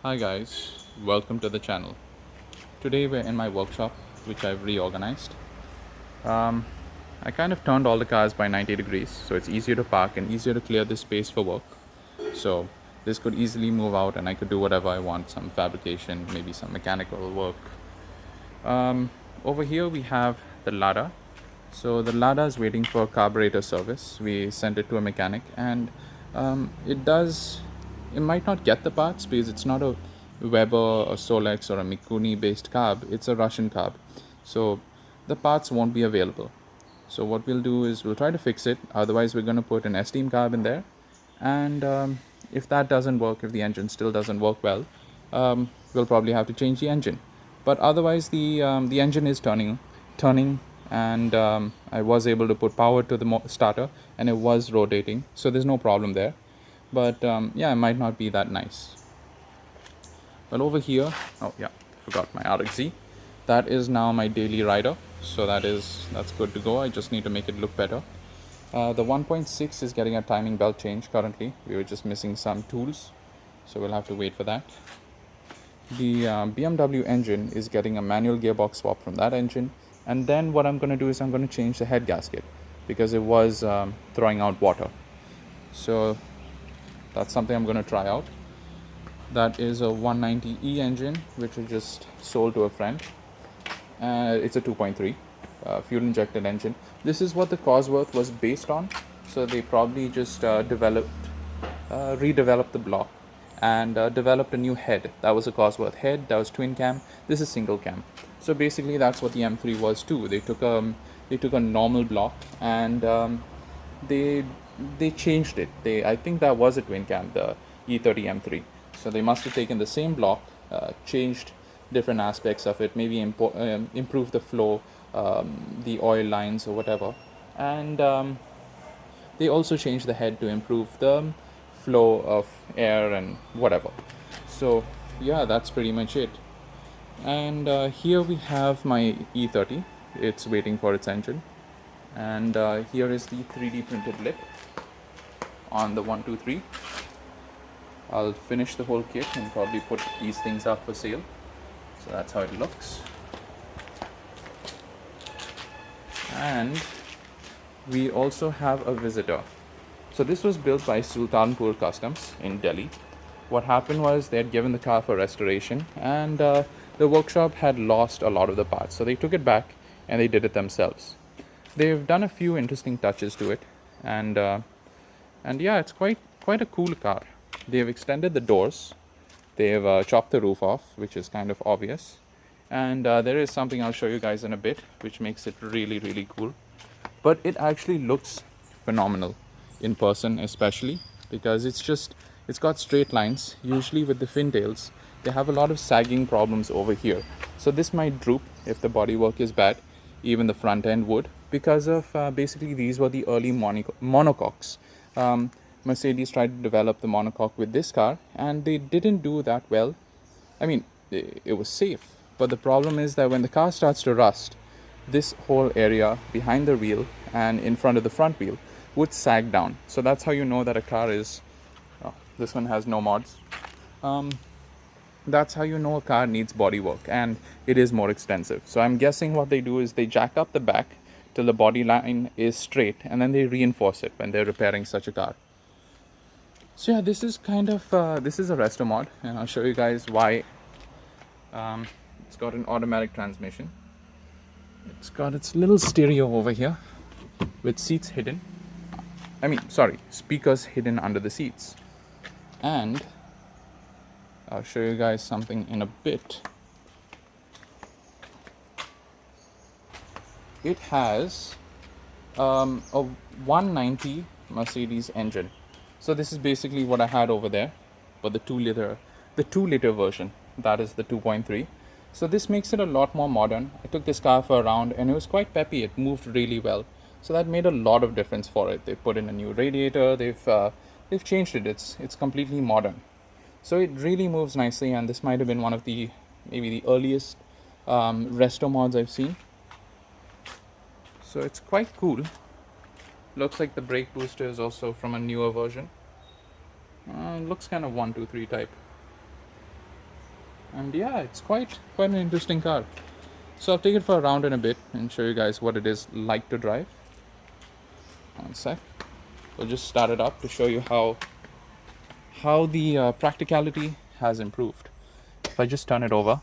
Hi guys, welcome to the channel. Today we're in my workshop, which I've reorganized. Um, I kind of turned all the cars by 90 degrees, so it's easier to park and easier to clear this space for work. So this could easily move out and I could do whatever I want, some fabrication, maybe some mechanical work. Over here we have the Lada. So the Lada is waiting for carburetor service. We sent it to a mechanic, and it might not get the parts because it's not a Weber or Solex or a Mikuni based carb. It's a Russian carb, so the parts won't be available. So what we'll do is we'll try to fix it. Otherwise, we're going to put an S-Team carb in there, and if that doesn't work, if the engine still doesn't work well, we'll probably have to change the engine. But otherwise, the engine is turning, and I was able to put power to the starter, and it was rotating, so there's no problem there. But yeah, it might not be that nice. But over here, oh yeah, forgot my RXZ. That is now my daily rider, so that's good to go. I just need to make it look better. The 1.6 is getting a timing belt change currently. We were just missing some tools, so we'll have to wait for that. The BMW engine is getting a manual gearbox swap from that engine, and then what I'm going to do is I'm going to change the head gasket because it was throwing out water. So that's something I'm going to try out. That is a 190E engine, which I just sold to a friend. It's a 2.3 fuel injected engine. This is what the Cosworth was based on, so they probably just redeveloped the block and developed a new head. That was a Cosworth head, that was twin cam, this is single cam. So basically that's what the M3 was too. They took a normal block and they changed it. I think that was a twin cam, the E30 M3. So they must have taken the same block, changed different aspects of it, maybe improve the flow, the oil lines or whatever, and they also changed the head to improve the flow of air and whatever. So yeah, that's pretty much it. And here we have my E30. It's waiting for its engine, and here is the 3D printed lip on the 123. I'll finish the whole kit and probably put these things up for sale. So that's how it looks. And we also have a visitor. So this was built by Sultanpur Customs in Delhi. What happened was they had given the car for restoration, and the workshop had lost a lot of the parts. So they took it back and they did it themselves. They've done a few interesting touches to it, and yeah, it's quite a cool car. They've extended the doors, they've chopped the roof off, which is kind of obvious, and there is something I'll show you guys in a bit which makes it really cool. But it actually looks phenomenal in person, especially because it's got straight lines. Usually with the Fintails, they have a lot of sagging problems over here, so this might droop if the bodywork is bad. Even the front end would, because of basically these were the early monocoques. Mercedes tried to develop the monocoque with this car, and they didn't do that well. I mean, it was safe, but the problem is that when the car starts to rust, this whole area behind the wheel and in front of the front wheel would sag down. So that's how you know that a car is... Oh, this one has no mods. That's how you know a car needs bodywork, and it is more extensive. So I'm guessing what they do is they jack up the back till the body line is straight, and then they reinforce it when they're repairing such a car. So yeah, this is kind of this is a resto mod, and I'll show you guys why. It's got an automatic transmission. It's got its little stereo over here with seats hidden. Speakers hidden under the seats. And I'll show you guys something in a bit. It has a 190 Mercedes engine. So this is basically what I had over there, but the 2-liter version, that is the 2.3. So this makes it a lot more modern. I took this car for a round and it was quite peppy. It moved really well. So that made a lot of difference for it. They put in a new radiator. They've changed it. It's completely modern. So it really moves nicely, and this might have been one of maybe the earliest resto mods I've seen. So it's quite cool. Looks like the brake booster is also from a newer version. Looks kind of 1, 2, 3 type. And yeah, it's quite an interesting car. So I'll take it for a round in a bit and show you guys what it is like to drive. One sec. We'll just start it up to show you how the practicality has improved. If I just turn it over,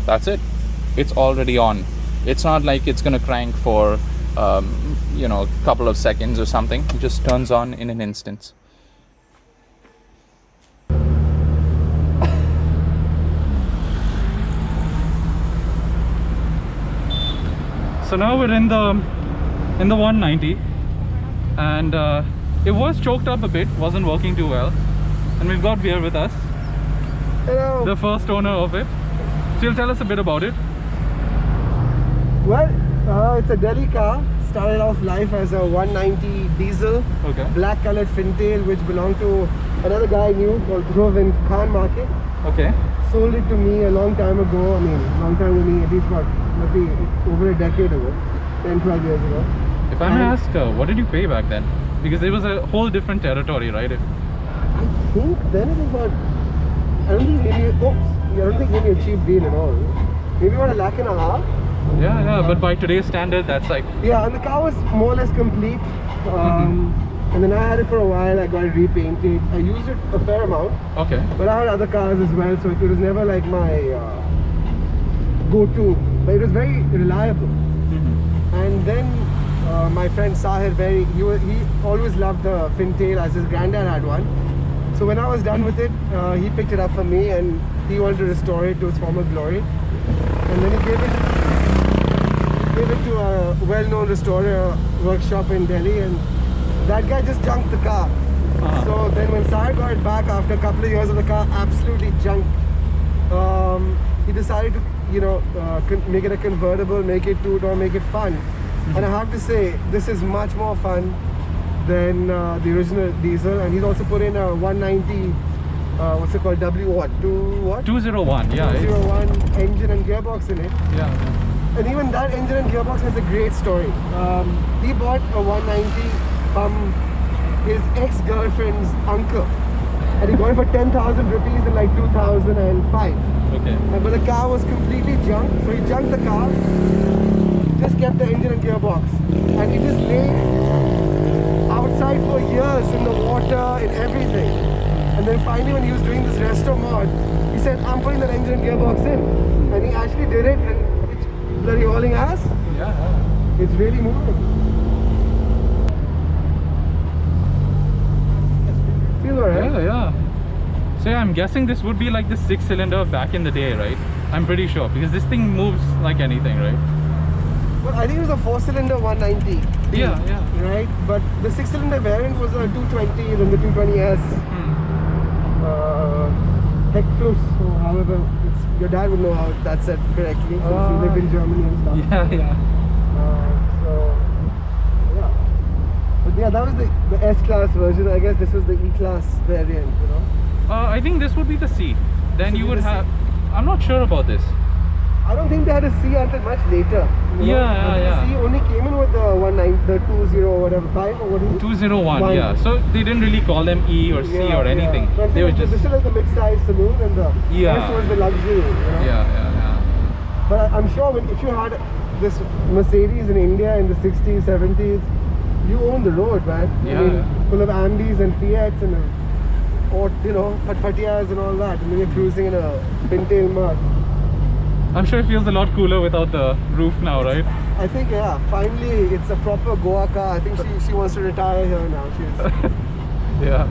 that's it. It's already on. It's not like it's gonna crank for a couple of seconds or something. It just turns on in an instant. So now we're in the 190, and it was choked up a bit, wasn't working too well, and we've got Veer with us. Hello. The first owner of it. So you'll tell us a bit about it. Well, it's a Delhi car. Started off life as a 190 diesel, Okay. black colored Fintail, which belonged to another guy I knew called Dhruv in Khan Market. Okay. Sold it to me a long time ago. I mean, long time to me, at least maybe over a decade ago, 10, 12 years ago. If I may ask, what did you pay back then? Because it was a whole different territory, right? I think then it was about, I don't think maybe, I don't think maybe a cheap deal at all. Maybe about $1.5 lakh. Yeah, but by today's standard, that's like... Yeah, and the car was more or less complete. And then I had it for a while. I got it repainted. I used it a fair amount. Okay. But I had other cars as well, so it was never like my go-to. But it was very reliable. And then my friend Sahir, he always loved the Fintail, as his granddad had one. So when I was done with it, he picked it up for me, and he wanted to restore it to its former glory. And then he gave it to a well-known restorer workshop in Delhi, and that guy just junked the car. So then when Sahir got it back after a couple of years of the car absolutely junked, he decided to make it a convertible, make it two-door, make it fun. And I have to say, this is much more fun than the original diesel. And he's also put in a 190 what's it called, W110 201, yeah. 201 engine and gearbox in it. Yeah. And even that engine and gearbox has a great story. He bought a 190 from his ex-girlfriend's uncle, and he got it for 10,000 rupees in like 2005. Okay. But the car was completely junked, so he junked the car, just kept the engine and gearbox, and he just lay outside for years in the water, in everything. And then finally when he was doing this resto mod, he said, I'm putting that engine and gearbox in. And he actually did it, and it's bloody hauling ass. Yeah. It's really moving. Feel alright? Yeah. So yeah, I'm guessing this would be like the 6-cylinder back in the day, right? I'm pretty sure, because this thing moves like anything, right? Well, I think it was a 4-cylinder 190. Yeah. Right? But the 6-cylinder variant was a 220 and the 220S. Heck Fluss, so however, your dad would know how that's said correctly, since he lived in Germany and stuff. Yeah. But yeah, that was the S-Class version. I guess this was the E-Class variant, I think this would be the C. Then So you would the C. have... I'm not sure about this. I don't think they had a C until much later. Yeah. The C only came in with the 190, the 20 whatever, 5 or what is it? 201, yeah. So they didn't really call them E or C or anything. But They were just... This is like the mid-size saloon, and the S was the luxury. Yeah. But I'm sure if you had this Mercedes in India in the 60s, 70s, you own the road, man. Yeah. I mean, full of Ambis and Fiats and Patias and all that. And then you're cruising in a Fintail mud. I'm sure it feels a lot cooler without the roof now, right? I think, yeah, finally it's a proper Goa car. I think she wants to retire here now. Yeah.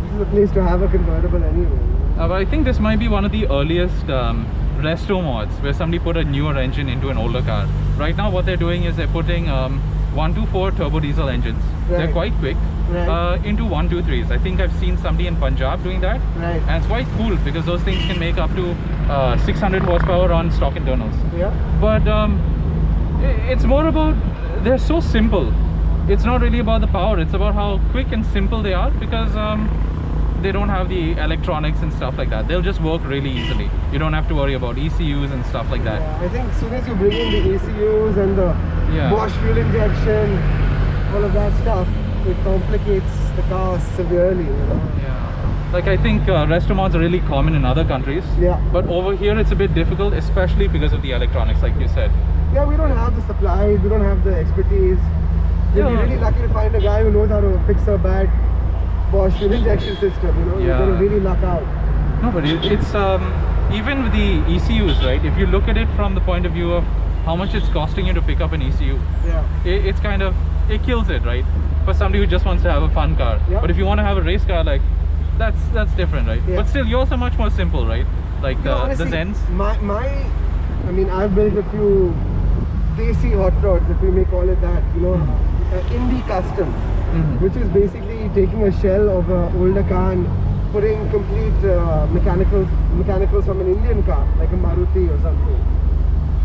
This is a place to have a convertible anyway. But I think this might be one of the earliest resto mods where somebody put a newer engine into an older car. Right now what they're doing is they're putting 124 turbo diesel engines. Right. They're quite quick. Right. Into 123s. I think I've seen somebody in Punjab doing that. Right. And it's quite cool because those things can make up to 600 horsepower on stock internals. Yeah. But it's more about, they're so simple. It's not really about the power, it's about how quick and simple they are, because they don't have the electronics and stuff like that. They'll just work really easily. You don't have to worry about ECUs and stuff like that. Yeah, I think as soon as you bring in the ECUs and the Yeah. Bosch fuel injection, all of that stuff, it complicates the car severely. Yeah. Like I think resto mods are really common in other countries. Yeah. But over here it's a bit difficult, especially because of the electronics, like you said. Yeah, we don't have the supplies, we don't have the expertise. We'd be Yeah. really lucky to find a guy who knows how to fix a bad Bosch fuel injection system, you know. Yeah. You're gonna really luck out. No, but it's even with the ECUs, right? If you look at it from the point of view of how much it's costing you to pick up an ECU, Yeah. it's kind of, it kills it, right? For somebody who just wants to have a fun car. Yeah. But if you want to have a race car, like that's different, right? Yeah. But still, yours are much more simple, right? Like You know, honestly, the Zens. I mean, I've built a few desi hot rods, if we may call it that, you know, indie custom, which is basically taking a shell of an older car and putting complete mechanicals from an Indian car, like a Maruti or something.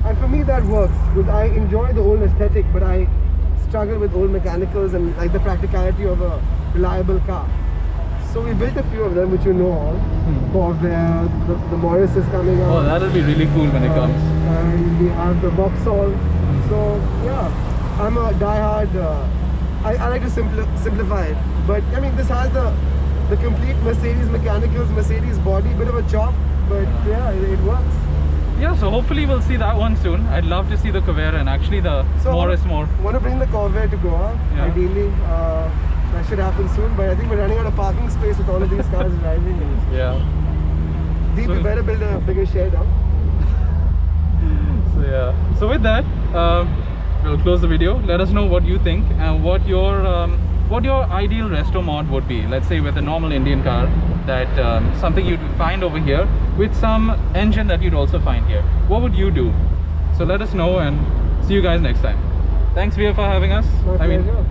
And for me that works, because I enjoy the old aesthetic, but I struggle with old mechanicals and like the practicality of a reliable car. So we built a few of them, which you know all. Corvair, the Morris is coming out. Oh, that'll be really cool when it comes. And we have the Vauxhall. So yeah, I'm a die-hard. I like to simplify it. But I mean, this has the complete Mercedes mechanicals, Mercedes body, bit of a chop, but yeah, it works. Yeah, so hopefully we'll see that one soon. I'd love to see the Corvair and actually the Morris more. Want to bring the Corvair to Goa, Yeah. ideally. That should happen soon, but I think we're running out of parking space with all of these cars driving. Yeah. Deep, So- we better build a bigger shed, huh? So yeah. So with that, we'll close the video. Let us know what you think and what your ideal resto mod would be. Let's say with a normal Indian car, that something you'd find over here with some engine that you'd also find here. What would you do? So let us know and see you guys next time. Thanks, Via, for having us. My pleasure.